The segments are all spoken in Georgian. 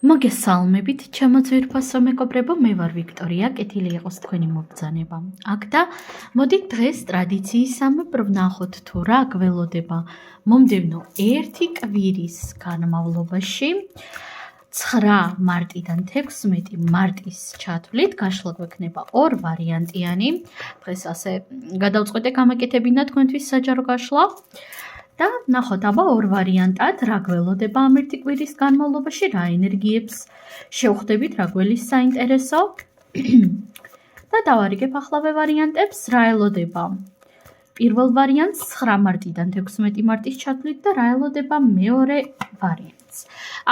მოგესალმებით, ჩემო ძვირფასო მეგობრებო, მე ვარ ვიქტორია, კეთილი იყოს თქვენი მობრძანება. აქ და მოდით დღეს ტრადიციისამებრ ვნახოთ თუ რა გველოდება მომდევნო ერთი კვირის განმავლობაში 9 მარტიდან 16 მარტის ჩათვლით გაშლა გვექნება ორ ვარიანტიანი. დღეს ასე გადავწყვეტე გამეკეთებინა თქვენთვის საჯარო გაშლა. და ნახოთ აბა ორ ვარიანტად რა გველოდება ამ ერთი კვირის განმავლობაში, რა ენერგიებს შევხვდებით, რა გველის საინტერესო. და დავარიგებ ახლავე ვარიანტებს, რა ელოდება პირველ ვარიანტს 9 მარტიდან 16 მარტის ჩათვლით და რა ელოდება მეორე ვარიანტს.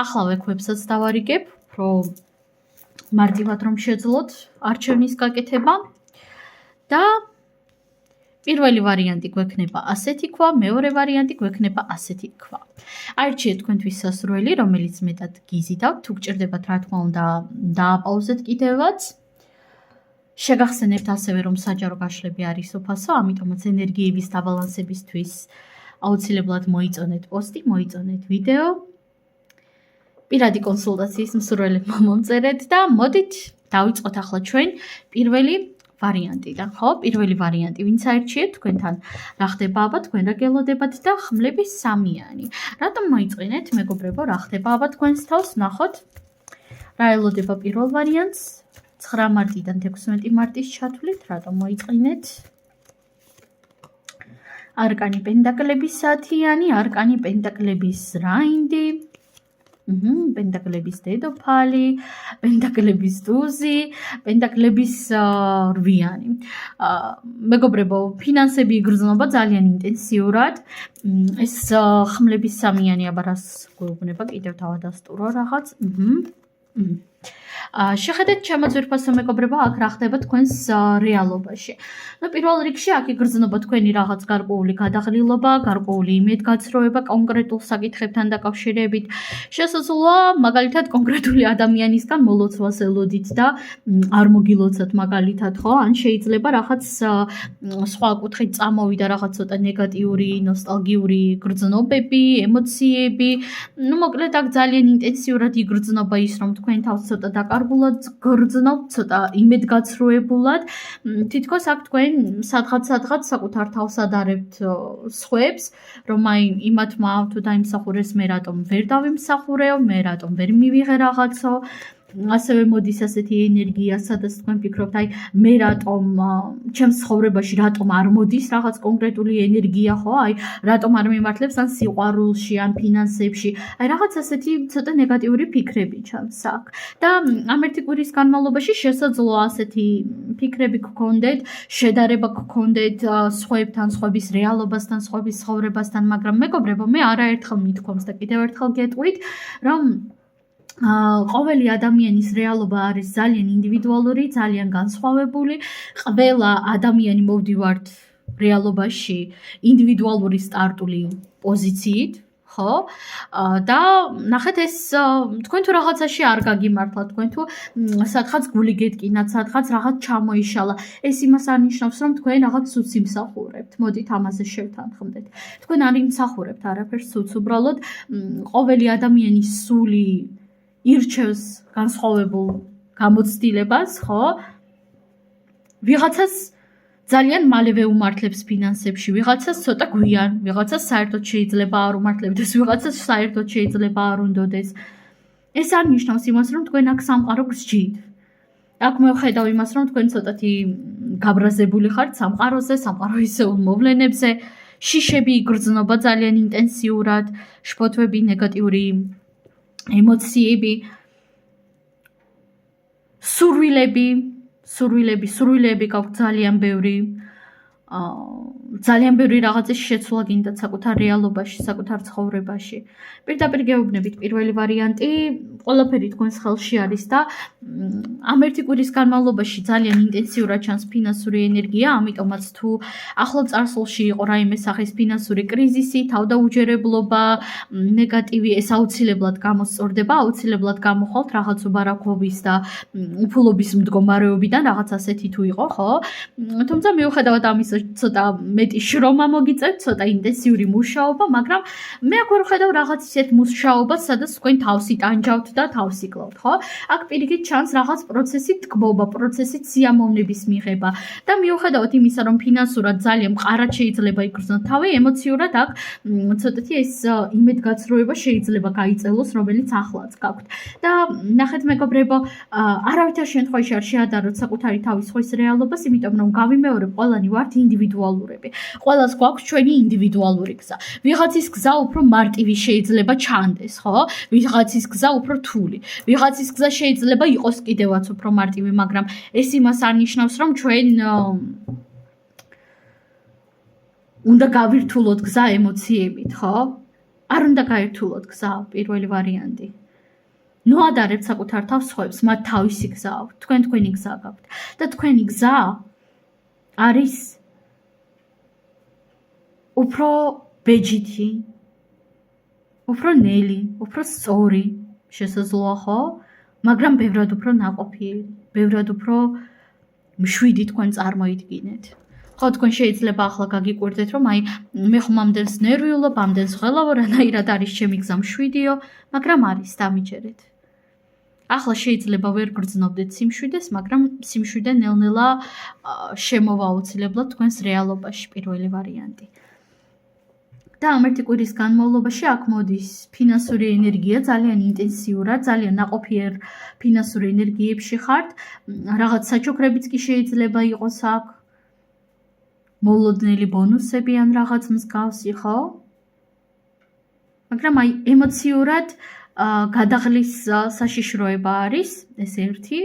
ახლავე ქვებსაც დავარიგებ, რომ მარტივად რომ შეძლოთ არჩევნის გაკეთება და პირველი ვარიანტი გვექნება ასეთი ქვა, მეორე ვარიანტი გვექნება ასეთი ქვა. აირჩიეთ თქვენთვის სასურველი, რომელიც მეტად გიზიდავთ, თუ გჭირდებათ რა თქმა უნდა დააპაუზეთ კიდევაც. შეგახსენებთ ასევე რომ საჯარო გაშლები არის უფასო, ამიტომაც ენერგიების დაბალანსებისთვის აუცილებლად მოიწონეთ პოსტი, მოიწონეთ ვიდეო. პირადი კონსულტაციის მსურველებმა მომწერეთ და მოდით დავიწყოთ ახლა ჩვენ პირველი ვარიანტიდან, ხო? პირველი ვარიანტი, ვინც აირჩიეთ თქვენთან რა ხდება აბა თქვენ რა გელოდებათ და ხმლების სამიანი. რატომ მოიწყინეთ მეგობრებო, რა ხდება აბა თქვენს თავს, ნახოთ. რა ელოდება პირველ ვარიანტს 9 მარტიდან 16 მარტის ჩათვლით, რატომ მოიწყინეთ? არკანი პენტაკლების საათიანი, არკანი პენტაკლების რაინდი. პენტაკლების დედოფალი, პენტაკლების ტუზი, პენტაკლების რვიანი. მეგობრებო, ფინანსები იგრძნობა ძალიან ინტენსიურად. ეს ხმლების სამიანი აბა რას გვეუბნება, კიდევ დავადასტურო რაღაც. შეხედეთ ჩემო ძვირფასო მეგობრებო, აქ რა ხდება თქვენს რეალობაში. პირველ რიგში აქ იგრძნობა თქვენი რაღაც გარკვეული გადაღლილობა, გარკვეული იმედგაცრუება კონკრეტულ საკითხებთან დაკავშირებით. შესაძლოა მაგალითად კონკრეტული ადამიანისგან მოლოცვას ელოდით და არ მოგილოცათ მაგალითად, ხო? ან შეიძლება რაღაც სხვა კუთხით წამოვიდა რაღაც ცოტა ნეგატიური, ნოსტალგიური გრძნობები, ემოციები. მოკლედ აქ ძალიან ინტენსიურად იგრძნობა ის, რომ თქვენ თავს ცოტა დაკარგულად გრძნობთ, ცოტა იმედგაცრუებულად. თითქოს აქ თქვენ სადღაც საკუთარ თავს ადარებთ სხვებს, რომ აი იმათმა თუ დაიმსახურეს, მე რატომ ვერ დავიმსახურეო, მე რატომ ვერ მივიღე რაღაცო. ასევე მოდის ასეთი ენერგია, სადაც თქვენ ფიქრობთ, აი მე რატომ ჩემს ცხოვრებაში რატომ არ მოდის რაღაც კონკრეტული ენერგია, ხო? აი რატომ არ მიმართლებს ან სიყვარულში, ან ფინანსებში. აი რაღაც ასეთი ცოტა ნეგატიური ფიქრები ჩანს აქ. და ამ ერთი კვირის განმავლობაში შესაძლოა ასეთი ფიქრები გქონდეთ, შედარება გქონდეთ სხვებთან, სხვების რეალობასთან, სხვების ცხოვრებასთან, მაგრამ მეგობრებო, მე არაერთხელ მithქვამს და კიდევ ერთხელ გეტყვით, რომ ყოველი ადამიანის რეალობა არის ძალიან ინდივიდუალური, ძალიან განსხვავებული. ყველა ადამიანი მოვდივართ რეალობაში ინდივიდუალური სტარტული პოზიციით, ხო? და ნახეთ ეს თქვენ თუ რაღაცაში არ გაგიმართლა, თქვენ თუ სადღაც გული გეტკინათ, სადღაც რაღაც ჩამოიშალა, ეს იმას არ ნიშნავს, რომ თქვენ რაღაც სუცს იმსახურებთ. მოდით ამაზე შევთანხმდეთ. თქვენ არ იმსახურებთ არაფერს სუცს, უბრალოდ ყოველი ადამიანის სული ირჩევს განსხვავებულ გამოცდილებას, ხო? ვიღაცას ძალიან მალევე უმართლებს ფინანსებში, ვიღაცას ცოტა გვიან, ვიღაცას საერთოდ შეიძლება არ უმართლებდეს, ვიღაცას საერთოდ შეიძლება არ უნდოდეს. ეს არ ნიშნავს იმას, რომ თქვენ აქ სამყარო გსჯით. აქ მე ვხედავ იმას, რომ თქვენ ცოტათი გაბრაზებული ხართ სამყაროზე, სამყარო ისეულ მოვლენებზე, შიშები იგრძნობა ძალიან ინტენსიურად, შფოთვები, ნეგატიური ემოციები, სურვილები გაქვთ ძალიან ბევრი, ძალიან ბევრი რაღაცის შეცვლა გინდათ საკუთარ რეალობაში, საკუთარ ცხოვრებაში. პირდაპირ გეუბნებით, პირველი ვარიანტი ყველაფერი თქვენს ხელში არის და ამ ერთი კვირის განმავლობაში ძალიან ინტენსიურად ჩანს ფინანსური ენერგია, ამიტომაც თუ ახლო წარსულში იყო რაიმე სახის ფინანსური კრიზისი, თავდაუჯერებლობა, ნეგატივი, ეს აუცილებლად გამოსწორდება, აუცილებლად გამოხვალთ რაღაც უბარაქვობის და უფულობის მდგომარეობიდან, რაღაც ასეთი თუ იყო, ხო? თუმცა მიუხედავად ამისა, ცოტა მეტი შრომა მოგიწევთ, ცოტა ინტენსიური მუშაობა, მაგრამ მე აქ ვერ ხედავ რაღაც ისეთ მუშაობას, სადაც თქვენ თავს იტანჯავთ და თავს იკლავთ, ხო? აქ პირიქით ჩანს რაღაც პროცესით ტკბობა, პროცესით სიამოვნების მიღება და მიუხედავად იმისა, რომ ფინანსურად ძალიან მყარად შეიძლება იგრძნოთ თავი, ემოციურად აქ ცოტათი ეს იმედგაცრუება შეიძლება გაიწელოს, რომელიც ახლაც გაქვთ. და ნახეთ მეგობრებო, არავითარ შემთხვევაში არ შეადაროთ საკუთარი თავის ხვის რეალობას, იმიტომ რომ გავიმეორებ, ყველანი ვართ ინდივიდუალურები. ყველას გვაქვს ჩვენი ინდივიდუალური გზა. ვიღაცის გზა უფრო მარტივი შეიძლება ჩანდეს, ხო? ვიღაცის გზა უფრო რთული. ვიღაცის გზა შეიძლება იყოს კიდევაც უფრო მარტივი, მაგრამ ეს იმას არ ნიშნავს, რომ ჩვენ უნდა გავირთულოთ გზა ემოციებით, ხო? არ უნდა გაირთულოთ გზა, პირველი ვარიანტი. ნოადარებთ საკუთარ თავს სხვებს, მათ თავისი გზა აქვთ, თქვენ თქვენი გზა გაქვთ და თქვენი გზა არის უფრო ბეჯითი, უფრო ნელი, უფრო სწორი, შესაძლოა ხო? მაგრამ ბევრად უფრო ნაყოფიერი, ბევრად უფრო მშვიდი თქვენ წარმოიდგინეთ. ხო, თქვენ შეიძლება ახლა გაგიკვირდეთ, რომ აი მე ხომ ამდენს ნერვიულობ, ამდენს ღელავ, რანაირად არის ჩემი გზა მშვიდიო, მაგრამ არის, დამიჯერეთ. ახლა შეიძლება ვერ გრძნობდეთ სიმშვიდეს, მაგრამ სიმშვიდე ნელ-ნელა შემოვა აუცილებლად თქვენს რეალობაში, პირველი ვარიანტი. და ამ ერთი კვირის განმავლობაში აქ მოდის ფინანსური ენერგია ძალიან ინტენსიურად, ძალიან ნაყოფიერ ფინანსური ენერგიებში ხართ, რაღაც საჩუქრებიც კი შეიძლება იყოს აქ, მოლოდნელი ბონუსები ან რაღაც მსგავსი, ხო? მაგრამ აი ემოციურად გადაღლის საშიშროება არის, ეს ერთი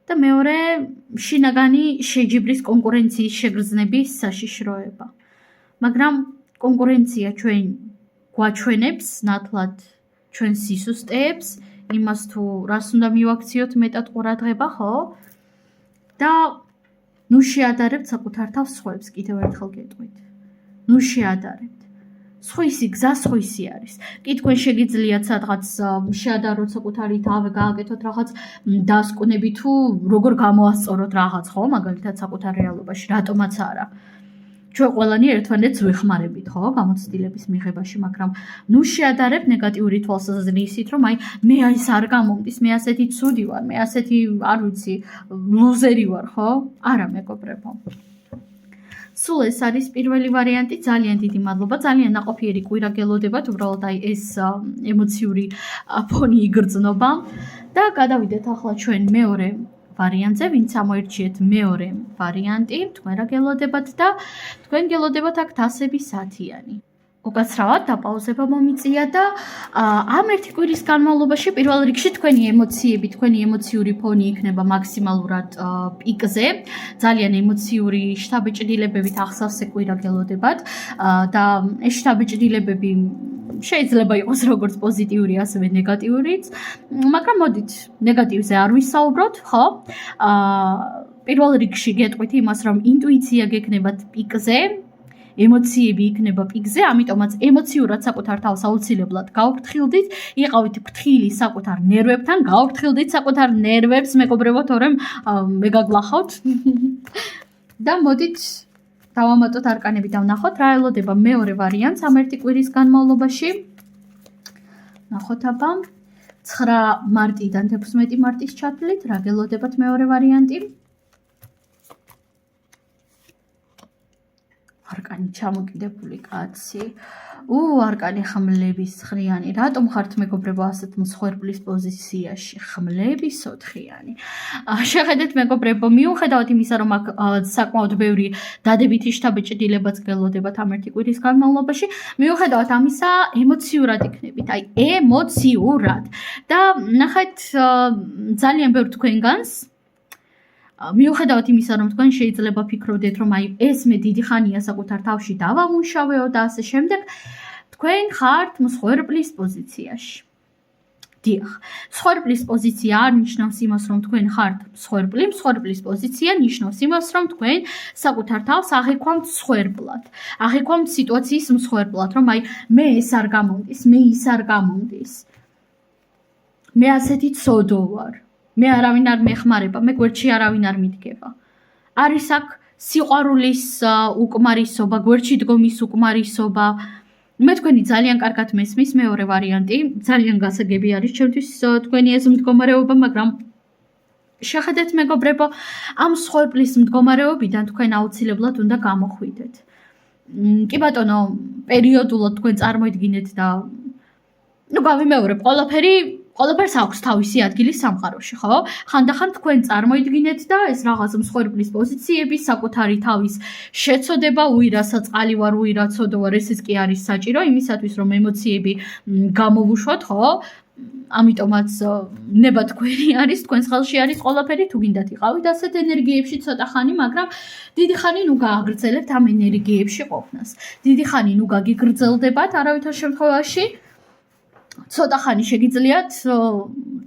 და მეორე შინაგანი შეჯიბრის კონკურენციის შეგრძნების საშიშროება. მაგრამ კონკურენცია ჩვენ გვაჩვენებს ნათლად ჩვენ სისუსტეებს, იმას თუ რას უნდა მივაქციოთ მეტად ყურადღება, ხო? და ნუ შეადარებთ საკუთარ თავს სხვებს, კიდევ ერთხელ გეტყვით. ნუ შეადარებთ. სხვისი გზა სხვისი არის. კი თქვენ შეგიძლიათ სადღაც შეადაროთ საკუთარი თავი, გააკეთოთ რაღაც დასკვნები თუ როგორ გამოასწოროთ რაღაც, ხო? მაგალითად საკუთარ რეალობაში, რატომაც არა. ჩვენ ყველანი ერთმანეთს ვეხმარებით, ხო, გამოცდილების მიღებაში, მაგრამ ნუ შეადარებთ ნეგატიური თვალსაზრისით, რომ აი მე ის არ გამომდის, მე ასეთი ცუდი ვარ, მე ასეთი, არ ვიცი, ლუზერი ვარ, ხო? არა, მეგობრებო. სულ ეს არის პირველი ვარიანტი, ძალიან დიდი მადლობა, ძალიან ნაყოფიერი კვირა გელოდებათ, უბრალოდ აი ეს ემოციური ფონი იგრძნობა და გადავიდეთ ახლა ჩვენ მეორე ვარიანტზე, ვინც ამოერჩიეთ მეორე ვარიანტი, თქვენ რა გელოდებათ და თქვენ გელოდებათ აქ თასები 10-იანი. უკაცრავად დაპაუზება მომიწია და ამ ერთი კვირის განმავლობაში პირველ რიგში თქვენი ემოციები, თქვენი ემოციური ფონი იქნება მაქსიმალურად პიკზე, ძალიან ემოციური შთაბეჭდილებებით ახსავსე კვირა გელოდებათ და ეს შთაბეჭდილებები შეიძლება იყოს როგორც პოზიტიური, ასევე ნეგატიურიც, მაგრამ მოდით ნეგატივზე არ ვისაუბროთ, ხო? პირველ რიგში გეტყვით იმას, რომ ინტუიცია გექნებათ პიკზე, ემოციები იქნება პიკზე, ამიტომაც ემოციურად საკუთარ თავს აუცილებლად გავფრთხილდით, იყავით ფრთხილი საკუთარ ნერვებთან, გავფრთხილდით საკუთარ ნერვებს, მეგობრებო, თორემ მე გაგლახავთ. და მოდით დავამატოთ არკანები და ვნახოთ რა ელოდება მეორე ვარიანტს ამ ერთი კვირის განმავლობაში. ნახოთ აბა 9 მარტიდან 11 მარტის ჩათვლით, რა გელოდებათ მეორე ვარიანტი. არკანი ჩამოკიდებული კაცი. არკანი ხმლების 9-იანი. რატომ ხართ მეგობრებო ასეთ მსხვერპლის პოზიციაში? ხმლების 4-იანი. შეხედეთ მეგობრებო, მიუხედავად იმისა, რომ აქ საკმაოდ ბევრი დადებითი შთაბეჭდილებაც გელოდებათ ამ ერთი კვირის განმავლობაში, მიუხედავად ამისა, ემოციურად იქნებით. აი, ემოციურად. და ნახეთ ძალიან ბევრ თქვენგანს მიუხედავად იმისა, რომ თქვენ შეიძლება ფიქრობდეთ, რომ აი ეს მე დიდი ხანია საკუთარ თავში დავამუშავეო და ასე შემდეგ, თქვენ ხართ მსხვერპლის პოზიციაში. დიახ, მსხვერპლის პოზიცია არ ნიშნავს იმას, რომ თქვენ ხართ მსხვერპლი, მსხვერპლის პოზიცია ნიშნავს იმას, რომ თქვენ საკუთარ თავს აღიქვამთ მსხვერპლად. აღიქვამთ სიტუაციის მსხვერპლად, რომ აი მე ეს არ გამომდის, მე ის არ გამომდის. მე ასეთი ცოდო ვარ. მე არავინ არ მეხმარება, მე გვერდში არავინ არ მიდგება. არის აქ სიყვარულის უკმარისობა, გვერდში დგომის უკმარისობა. მე თქვენი ძალიან კარგად მესმის მეორე ვარიანტი, ძალიან გასაგები არის ჩემთვის თქვენი ეს მდგომარეობა, მაგრამ შეხედეთ მეგობრებო, ამ მსხვერპლის მდგომარეობიდან თქვენ აუცილებლად უნდა გამოხვიდეთ. კი ბატონო, პერიოდულად თქვენ წარმოიდგინეთ და გავიმეორებ, ყველაფერს აქვს თავისი ადგილი სამყაროში, ხო? ხანდახან თქვენ წარმოიდგინეთ და ეს რაღაც მსხვერპლის პოზიციები, საკუთარი თავის შეცოდება, უირასაც ყალი ვარ, უირაცოდო ვარ, ესეც კი არის საჭირო იმისათვის, რომ ემოციები გამოვუშვათ, ხო? ამიტომაც ნება თქვენი არის, თქვენს ხელში არის ყველაფერი, თუ გინდათ იყავით ასეთ ენერგიებში ცოტა ხანი, მაგრამ დიდი ხანი ნუ გააგრძელებთ ამ ენერგიებში ყოფნას. დიდი ხანი ნუ გაგიგრძელდებათ არავითარ შემთხვევაში. ცოტა ხანი შეგიძლიათ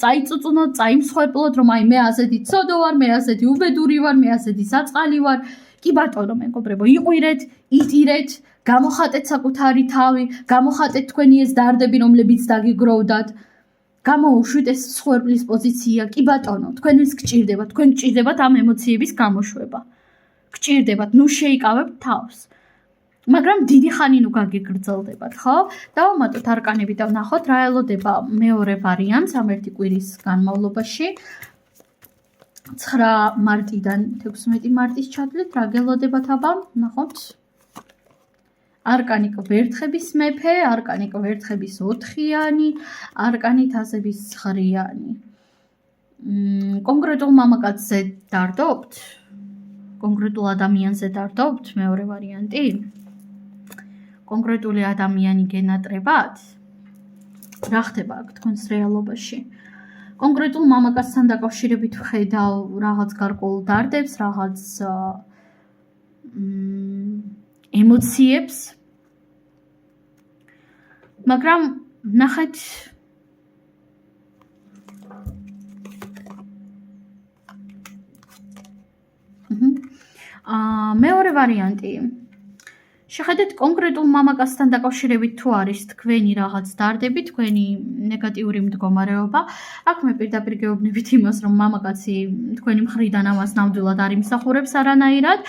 წაიწუწუნოთ, წაიმსხვერპლოთ, რომ აი მე ასეთი ცოდო ვარ, მე ასეთი უბედური ვარ, მე ასეთი საწყალი ვარ. კი ბატონო მეგობრებო, იყვრეთ, იტირეთ, გამოხატეთ საკუთარი თავი, გამოხატეთ თქვენი ეს დარდები, რომლებიც დაგიგროვდათ. გამოუშვით ეს მსხვერპლის პოზიცია, კი ბატონო, თქვენს გჭირდებათ, თქვენ გჭირდებათ ამ ემოციების გამოშვება. გჭირდებათ, ნუ შეიკავებთ თავს. მაგრამ დიდი ხანი ნუ გაგიგრძელდებათ, ხო? დავამატოთ არკანები და ვნახოთ რა ელოდება მეორე ვარიანტს ამ ერთი კვირის განმავლობაში. 9 მარტიდან 16 მარტის ჩათვლით რა გელოდებათ აბა? ვნახოთ. არკანი კვერთხების მეფე, არკანი კვერთხების 4-იანი, არკანი თასების 9-იანი. კონკრეტულ მამაკაცზე დარდობთ? კონკრეტულ ადამიანზე დარდობთ? მეორე ვარიანტი. კონკრეტული ადამიანი გენატრებათ? რა ხდება აქ თქვენს რეალობაში? კონკრეტულ მამაკაცთან დაკავშირებით ვხედავ რაღაც გარკვეულ დარდებს, რაღაც ემოციებს. მაგრამ ნახეთ მეორე ვარიანტი. შეხედეთ კონკრეტულ მამაკაცთან დაკავშირებით თუ არის თქვენი რაღაც დარდები, თქვენი ნეგატიური მდგომარეობა. აქ მე პირდაპირ გეუბნებით იმას, რომ მამაკაცი თქვენი მხრიდან ამას ნამდვილად არ იმსახურებს არანაირად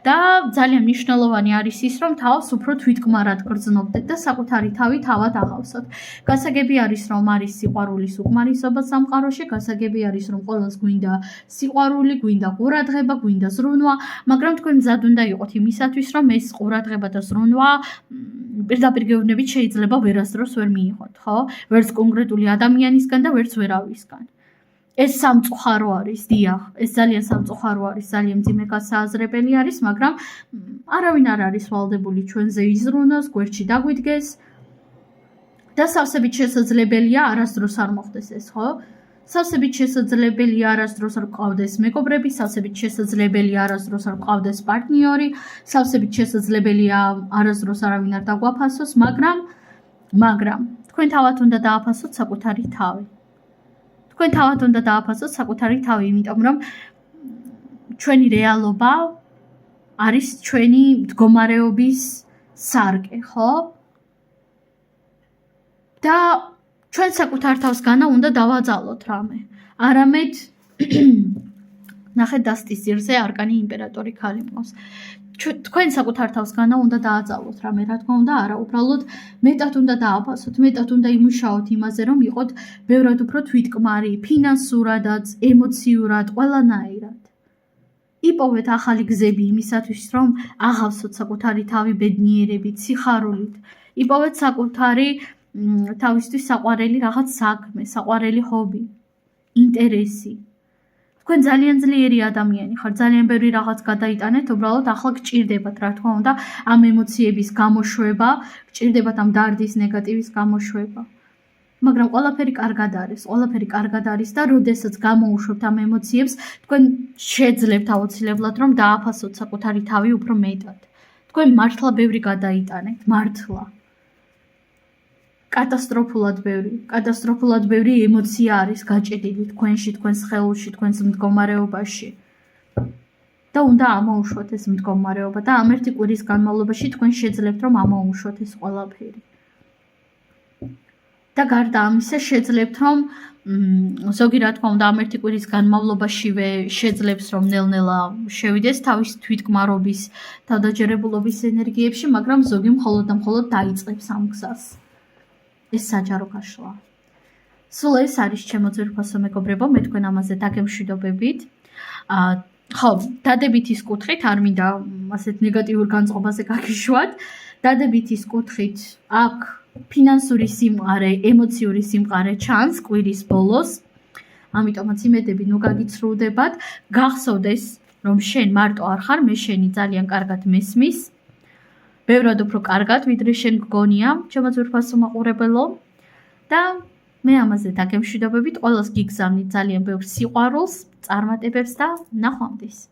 და ძალიან მნიშვნელოვანი არის ის, რომ თავს უფრო თვითკმარად გრძნობდეთ და საკუთარი თავი თავად აღავსოთ. გასაგები არის, რომ არის სიყვარულის უკმარისობა სამყაროში, გასაგები არის, რომ ყველას გვინდა სიყვარული, გვინდა ყურადღება, გვინდა ზრუნვა, მაგრამ თქვენ მზად უნდა იყოთ იმისათვის, რომ ეს ყურადღება და ზრუნვა პირდაპირ გეუბნებით შეიძლება ვერასდროს ვერ მიიღოთ, ხო? ვერც კონკრეტული ადამიანისგან და ვერც ვერავისგან. ეს სამწუხარო არის, დიახ, ეს ძალიან სამწუხარო არის, ძალიან მძიმე გასააზრებელი არის, მაგრამ არავინ არ არის ვალდებული ჩვენზე იზრუნოს, გვერდში დაგვიდგეს და სავსებით შესაძლებელია არასდროს არ მოხდეს ეს, ხო? სავსებით შესაძლებელია არასდროს არ გყავდეს მეგობრები, სავსებით შესაძლებელია არასდროს არ გყავდეს პარტნიორი, სავსებით შესაძლებელია არასდროს არავინ არ დაგვაფასოს, მაგრამ თქვენ თავად უნდა დააფასოთ საკუთარი თავი. თქვენ თავად უნდა დააფასოთ საკუთარი თავი, იმიტომ რომ ჩვენი რეალობა არის ჩვენი მდგომარეობის სარკე, ხო? და ჩვენ საკუთარ თავს განა უნდა დავაძალოთ რამე. არამედ ნახეთ დასტის ძირზე არკანი იმპერატორი ქალი მყავს. თქვენ საკუთარ თავს განა უნდა დააძალოთ რამე, რა თქმა უნდა, არა, უბრალოდ მეტად უნდა დააფასოთ, მეტად უნდა იმუშაოთ იმაზე, რომ იყოთ ბევრად უფრო თვითკმარი, ფინანსურადაც, ემოციურად, ყველანაირად. იპოვეთ ახალი გზები იმისათვის, რომ აღავსოთ საკუთარი თავი ბედნიერებით, სიხარულით. იპოვეთ საკუთარი თავისთვის საყვარელი რაღაც საქმე, საყვარელი ჰობი, ინტერესი. თქვენ ძალიან ძლიერი ადამიანი ხართ, ძალიან ბევრი რაღაც გადაიტანეთ, უბრალოდ ახლა გჭირდებათ, რა თქმა უნდა, ამ ემოციების გამოშვება, გჭირდებათ ამ დარდის, ნეგატივის გამოშვება. მაგრამ ყველაფერი კარგად არის და როდესაც გამოუშვებთ ამ ემოციებს, თქვენ შეძლებთ აუცილებლად, რომ დააფასოთ საკუთარი თავი უფრო მეტად. თქვენ მართლა ბევრი გადაიტანეთ, მართლა. კატასტროფულად ბევრი ემოცია არის გაჭედილი თქვენში, თქვენს ხელში, თქვენს მდგომარეობაში. და უნდა ამოუშვოთ ეს მდგომარეობა და ამ ერთი კვირის განმავლობაში თქვენ შეძლებთ, რომ ამოუშვოთ ეს ყველაფერი. და გარდა ამისა შეძლებთ რომ ზოგი რა თქმა უნდა ამ ერთი კვირის განმავლობაშივე შეძლებს რომ ნელ-ნელა შევიდეს თავის თვითგმარობის თავდაჯერებულობის ენერგიებში, მაგრამ ზოგი მხოლოდ და მხოლოდ დაიწყებს ამ გზას. ეს საჯარო გაშლა. სულ ეს არის ჩემო ძვირფასო მეგობრებო, მე თქვენ ამაზე დაგემშვიდობებით. ხო, დადებითის კუთხით არ მინდა ასეთ ნეგატიურ განწყობაზე გაგიშვათ. დადებითის კუთხით აქ ფინანსური სიმყარე, ემოციური სიმყარე ჩანს კვირის ბოლოს. ამიტომაც იმედები ნუ გაგიცრუდებათ. გახსოვდეს, რომ შენ მარტო არ ხარ, მე შენი ძალიან კარგად მესმის. ბევრად უფრო კარგად, ვიდრე შენ გგონია, ჩემო ძვირფასო მაყურებელო. და მე ამაზე დაგემშვიდობებით, ყველას გიგზავნით ძალიან ბევრ სიყვარულს, წარმატებებს და ნახვამდის.